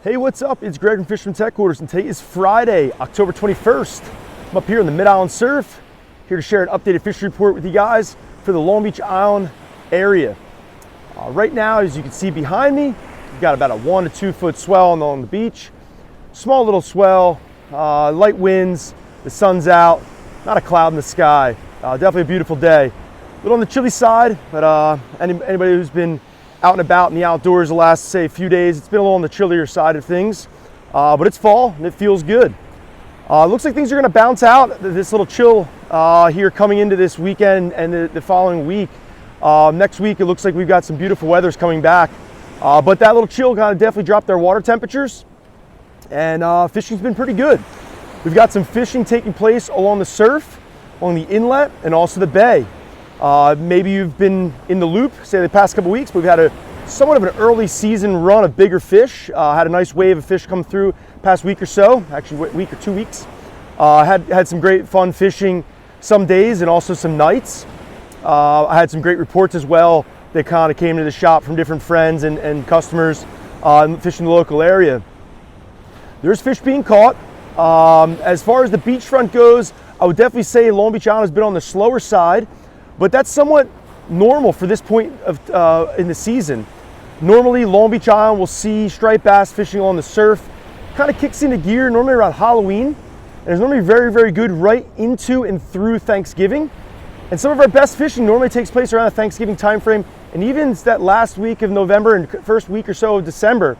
Hey, what's up? It's Greg from Fisherman's Headquarters, and today is Friday, October 21st. I'm up here in the Mid-Island Surf, here to share an updated fishing report with you guys for the Long Beach Island area. Right now, as you can see behind me, we've got about a 1 to 2 foot swell on the beach. Small little swell, light winds, the sun's out, not a cloud in the sky. Definitely a beautiful day. A little on the chilly side, but anybody who's been out and about in the outdoors the last, say, few days, it's been a little on the chillier side of things, but it's fall and it feels good. Looks like things are going to bounce out, this little chill here coming into this weekend and the following week. Next week it looks like we've got some beautiful weathers coming back, but that little chill kind of definitely dropped our water temperatures, and fishing's been pretty good. We've got some fishing taking place along the surf, along the inlet, and also the bay. Maybe you've been in the loop, say the past couple weeks, but we've had a somewhat of an early season run of bigger fish. Had a nice wave of fish come through past week or so, actually week or 2 weeks. Had some great fun fishing some days and also some nights. I had some great reports as well that kind of came to the shop from different friends and customers fishing the local area. There's fish being caught. As far as the beachfront goes, I would definitely say Long Beach Island has been on the slower side, but that's somewhat normal for this point of in the season. Normally, Long Beach Island will see striped bass fishing on the surf. Kind of kicks into gear normally around Halloween, and it's normally very, very good right into and through Thanksgiving. And some of our best fishing normally takes place around the Thanksgiving time frame, and even that last week of November and first week or so of December.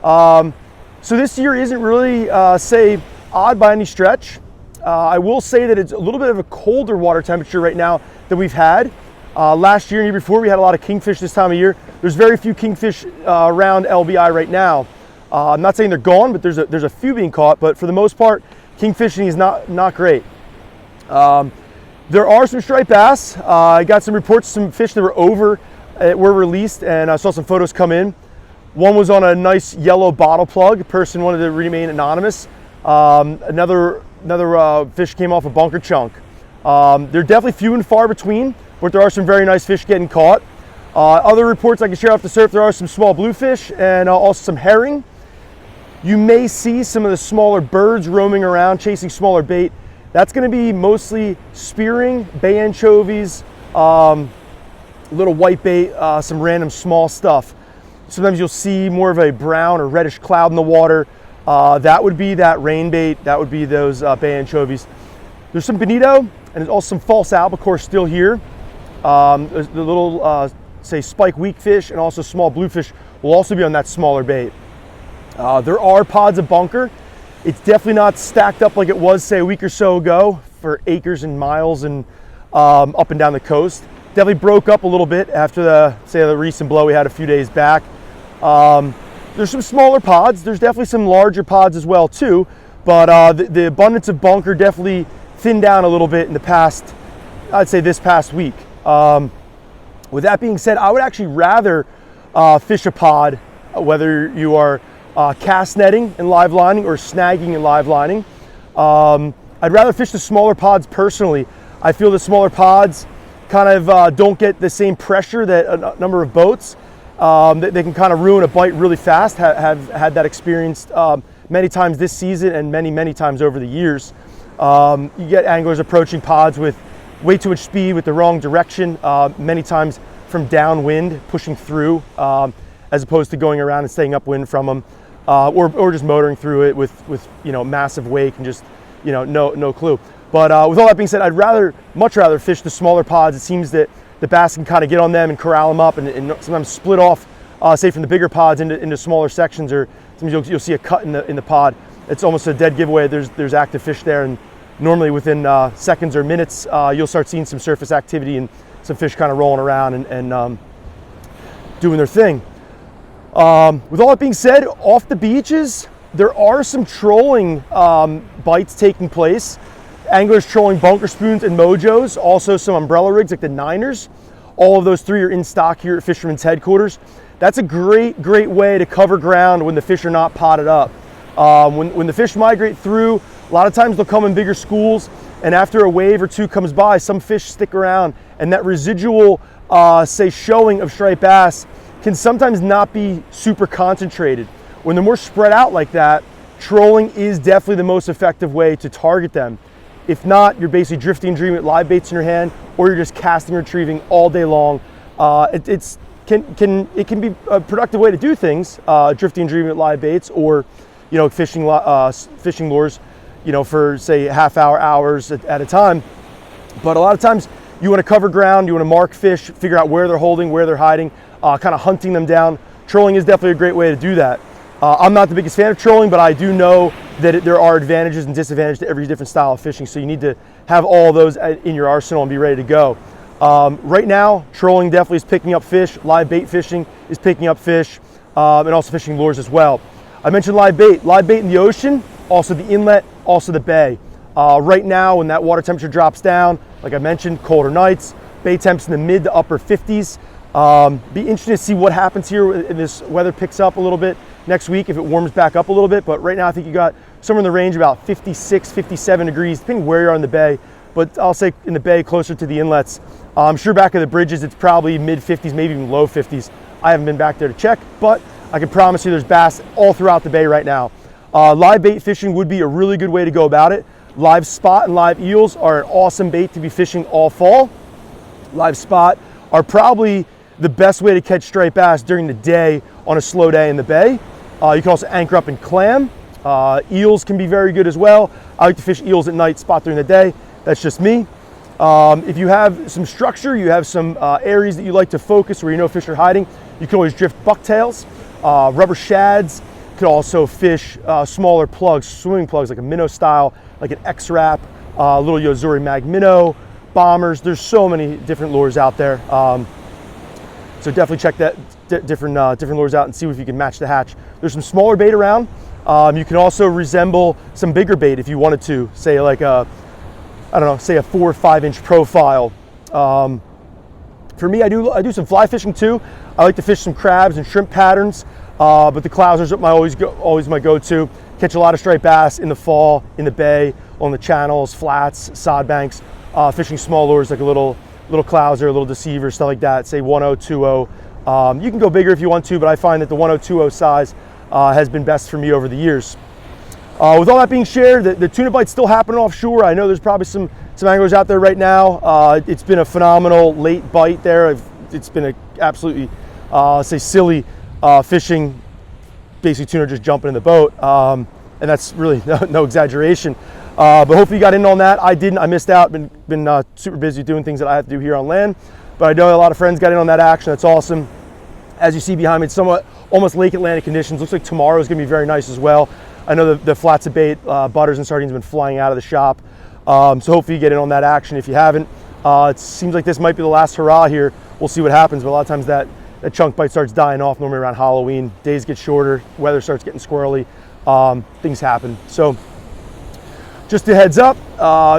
So this year isn't really, say, odd by any stretch. I will say that it's a little bit of a colder water temperature right now than we've had. Last year and year before, we had a lot of kingfish this time of year. There's very few kingfish around LBI right now. I'm not saying they're gone, but there's a few being caught, but for the most part, kingfishing is not great. There are some striped bass. I got some reports, some fish that were released, and I saw some photos come in. One was on a nice yellow bottle plug. The person wanted to remain anonymous. Another fish came off a bunker chunk. They're definitely few and far between, but there are some very nice fish getting caught. Other reports I can share off the surf, there are some small bluefish and also some herring. You may see some of the smaller birds roaming around chasing smaller bait. That's going to be mostly spearing, bay anchovies, little white bait, some random small stuff. Sometimes you'll see more of a brown or reddish cloud in the water. That would be that rain bait. That would be those bay anchovies. There's some bonito, and there's also some false albacore still here. The little, say, spike weakfish and also small bluefish will also be on that smaller bait. There are pods of bunker. It's definitely not stacked up like it was, say, a week or so ago for acres and miles and up and down the coast. Definitely broke up a little bit after the recent blow we had a few days back. There's some smaller pods. There's definitely some larger pods as well too, but the abundance of bunker definitely thinned down a little bit in the past, I'd say this past week. With that being said, I would actually rather fish a pod, whether you are cast netting and live lining or snagging and live lining. I'd rather fish the smaller pods personally. I feel the smaller pods kind of don't get the same pressure that a number of boats. They can kind of ruin a bite really fast. Have had that experience many times this season and many times over the years. You get anglers approaching pods with way too much speed with the wrong direction, many times from downwind, pushing through, as opposed to going around and staying upwind from them, or just motoring through it with massive wake and just no clue. But with all that being said, I'd much rather fish the smaller pods. It seems that the bass can kind of get on them and corral them up and sometimes split off, say from the bigger pods into smaller sections, or sometimes you'll see a cut in the pod. It's almost a dead giveaway. There's active fish there, and normally within seconds or minutes, you'll start seeing some surface activity and some fish kind of rolling around and doing their thing. With all that being said, off the beaches, there are some trolling bites taking place. Anglers trolling bunker spoons and mojos, also some umbrella rigs like the Niners. All of those three are in stock here at Fisherman's Headquarters. That's a great way to cover ground when the fish are not potted up. When the fish migrate through, a lot of times they'll come in bigger schools, and after a wave or two comes by, some fish stick around, and that residual, say, showing of striped bass can sometimes not be super concentrated. when they're more spread out like that, trolling is definitely the most effective way to target them. If not, you're basically drifting and dreaming with live baits in your hand, or you're just casting and retrieving all day long. It can be a productive way to do things, drifting and dreaming with live baits, or fishing lures, for say half hour, hours at a time. But a lot of times you want to cover ground, you want to mark fish, figure out where they're holding, where they're hiding, kind of hunting them down. Trolling is definitely a great way to do that. I'm not the biggest fan of trolling, but I do know that there are advantages and disadvantages to every different style of fishing, so you need to have all those in your arsenal and be ready to go. Right now, trolling definitely is picking up fish. Live bait fishing is picking up fish, and also fishing lures as well. I mentioned live bait in the ocean, also the inlet, also the bay. Right now, when that water temperature drops down, like I mentioned, colder nights, bay temps in the mid to upper 50s. Be interesting to see what happens here if this weather picks up a little bit next week, if it warms back up a little bit. But right now I think you got somewhere in the range about 56, 57 degrees, depending where you are in the bay. But I'll say in the bay closer to the inlets. I'm sure back at the bridges it's probably mid 50s, maybe even low 50s. I haven't been back there to check, but I can promise you there's bass all throughout the bay right now. Live bait fishing would be a really good way to go about it. Live spot and live eels are an awesome bait to be fishing all fall. Live spot are probably the best way to catch striped bass during the day on a slow day in the bay. You can also anchor up and clam. Eels can be very good as well. I like to fish eels at night, spot during the day. That's just me. If you have some structure, you have some areas that you like to focus where you know fish are hiding, you can always drift bucktails, rubber shads. You can also fish smaller plugs, swimming plugs like a minnow style, like an X-Wrap, little Yozuri mag minnow, bombers. There's so many different lures out there. So definitely check that different lures out and see if you can match the hatch. There's some smaller bait around. You can also resemble some bigger bait if you wanted to, say like say a 4 or 5 inch profile. For me, I do some fly fishing too. I like to fish some crabs and shrimp patterns, but the clousers are always my go-to. Catch a lot of striped bass in the fall, in the bay, on the channels, flats, sod banks, fishing small lures like a little clouser, a little deceiver, stuff like that, say 1020. You can go bigger if you want to, but I find that the 1020 size has been best for me over the years. With all that being shared, the tuna bite's still happening offshore. I know there's probably some anglers out there right now. It's been a phenomenal late bite there. It's been a absolutely, say, silly fishing, basically tuna just jumping in the boat. And that's really no exaggeration. But hopefully you got in on that. I didn't, I missed out, been super busy doing things that I have to do here on land. But I know a lot of friends got in on that action. That's awesome. As you see behind me, it's somewhat almost Lake Atlantic conditions. Looks like tomorrow is gonna be very nice as well. I know the flats of bait, butters and sardines have been flying out of the shop. So hopefully you get in on that action if you haven't. It seems like this might be the last hurrah here. We'll see what happens, but a lot of times that chunk bite starts dying off normally around Halloween. Days get shorter, weather starts getting squirrely, things happen. So just a heads up,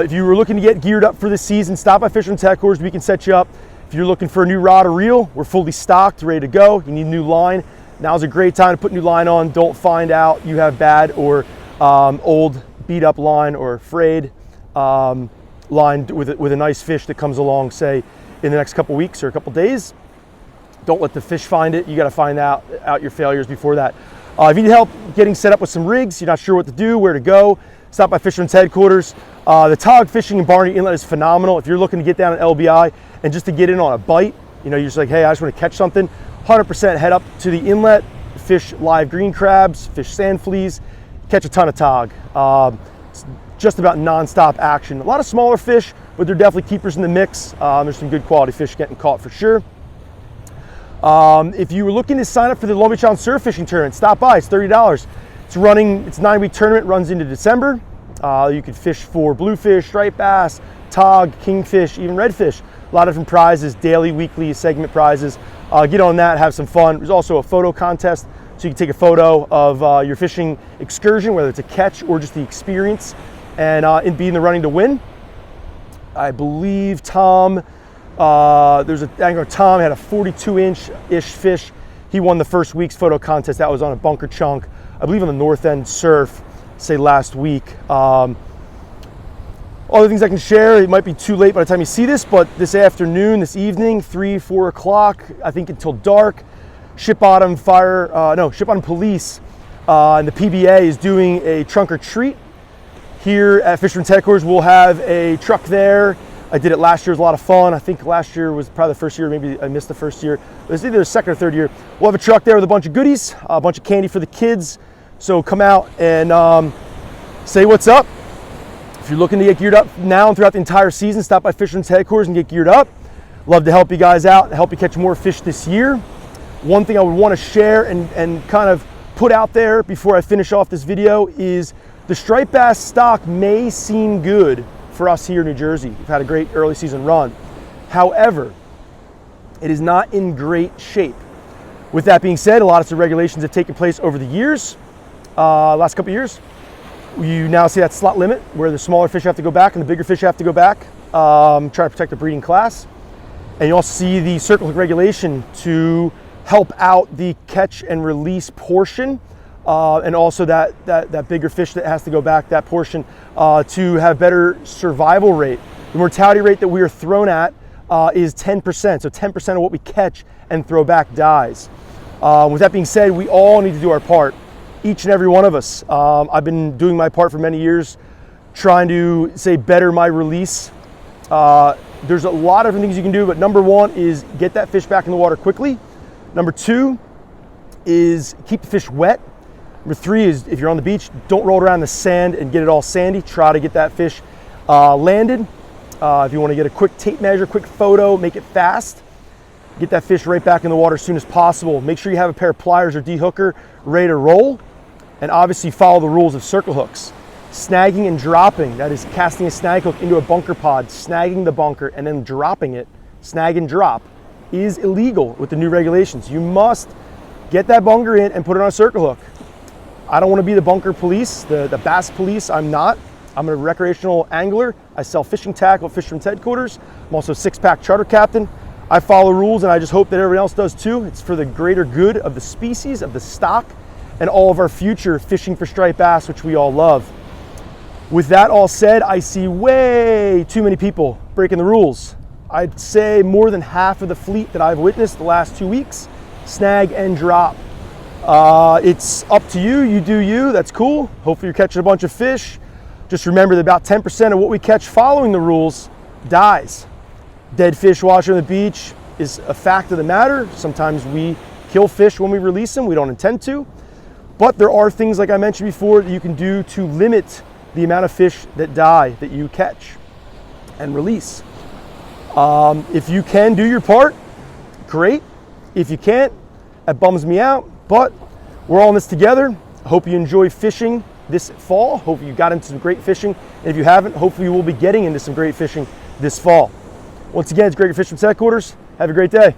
if you were looking to get geared up for the season, stop by Fisherman Tackles. We can set you up. If you're looking for a new rod or reel, we're fully stocked, ready to go. You need a new line. Now's a great time to put new line on. Don't find out you have bad or old beat up line or frayed line with a nice fish that comes along, say, in the next couple weeks or a couple days. Don't let the fish find it. You got to find out your failures before that. If you need help getting set up with some rigs, you're not sure what to do, where to go, stop by Fisherman's Headquarters. The Tog Fishing in Barney Inlet is phenomenal. If you're looking to get down at LBI and just to get in on a bite, you're just like, hey, I just want to catch something, 100% head up to the inlet, fish live green crabs, fish sand fleas, catch a ton of tog. It's just about non-stop action. A lot of smaller fish, but they're definitely keepers in the mix. There's some good quality fish getting caught for sure. If you were looking to sign up for the Long Beach Island Surf Fishing Tournament, stop by, it's $30. It's a 9-week tournament, runs into December. You could fish for bluefish, striped bass, tog, kingfish, even redfish. A lot of different prizes, daily, weekly, segment prizes. Get on that, have some fun. There's also a photo contest, so you can take a photo of your fishing excursion, whether it's a catch or just the experience, and be in the running to win. I believe Tom, there's an angler, Tom had a 42-inch-ish fish. He won the first week's photo contest. That was on a bunker chunk, I believe on the North End Surf, say last week. Other things I can share, it might be too late by the time you see this, but this afternoon, this evening, 3-4 o'clock, I think until dark, Ship Bottom Police And the PBA is doing a trunk or treat here at Fisherman's Headquarters. We'll have a truck there. I did it last year, it was a lot of fun. I think last year was probably the first year, maybe I missed the first year. It was either the second or third year. We'll have a truck there with a bunch of goodies, a bunch of candy for the kids. So come out and say what's up. If you're looking to get geared up now and throughout the entire season, stop by Fisherman's Headquarters and get geared up. Love to help you guys out and help you catch more fish this year. One thing I would want to share and kind of put out there before I finish off this video is the striped bass stock may seem good for us here in New Jersey. We've had a great early season run. However, it is not in great shape. With that being said, a lot of the regulations have taken place over the years, last couple of years. You now see that slot limit where the smaller fish have to go back and the bigger fish have to go back, trying to protect the breeding class. And you also see the circle hook regulation to help out the catch and release portion, and also that bigger fish that has to go back, that portion, to have better survival rate. The mortality rate that we are thrown at is 10%, so 10% of what we catch and throw back dies. With that being said, we all need to do our part, each and every one of us. I've been doing my part for many years, trying to better my release. There's a lot of different things you can do, but number one is get that fish back in the water quickly. Number two is keep the fish wet. Number three is if you're on the beach, don't roll around in the sand and get it all sandy. Try to get that fish landed. If you want to get a quick tape measure, quick photo, make it fast. Get that fish right back in the water as soon as possible. Make sure you have a pair of pliers or de-hooker ready to roll. And obviously follow the rules of circle hooks. Snagging and dropping, that is casting a snag hook into a bunker pod, snagging the bunker and then dropping it, snag and drop, is illegal with the new regulations. You must get that bunker in and put it on a circle hook. I don't want to be the bunker police, the bass police. I'm not. I'm a recreational angler. I sell fishing tackle at Fisherman's Headquarters. I'm also a six-pack charter captain. I follow rules and I just hope that everyone else does too. It's for the greater good of the species, of the stock, and all of our future fishing for striped bass, which we all love. With that all said, I see way too many people breaking the rules. I'd say more than half of the fleet that I've witnessed the last 2 weeks, snag and drop. It's up to you, you do you, that's cool. Hopefully you're catching a bunch of fish. Just remember that about 10% of what we catch following the rules dies. Dead fish washing on the beach is a fact of the matter. Sometimes we kill fish when we release them, we don't intend to. But there are things, like I mentioned before, that you can do to limit the amount of fish that die that you catch and release. If you can do your part, great. If you can't, that bums me out, but we're all in this together. I hope you enjoy fishing this fall. Hope you got into some great fishing. And if you haven't, hopefully you will be getting into some great fishing this fall. Once again, it's Greg at Fisherman's Headquarters. Have a great day.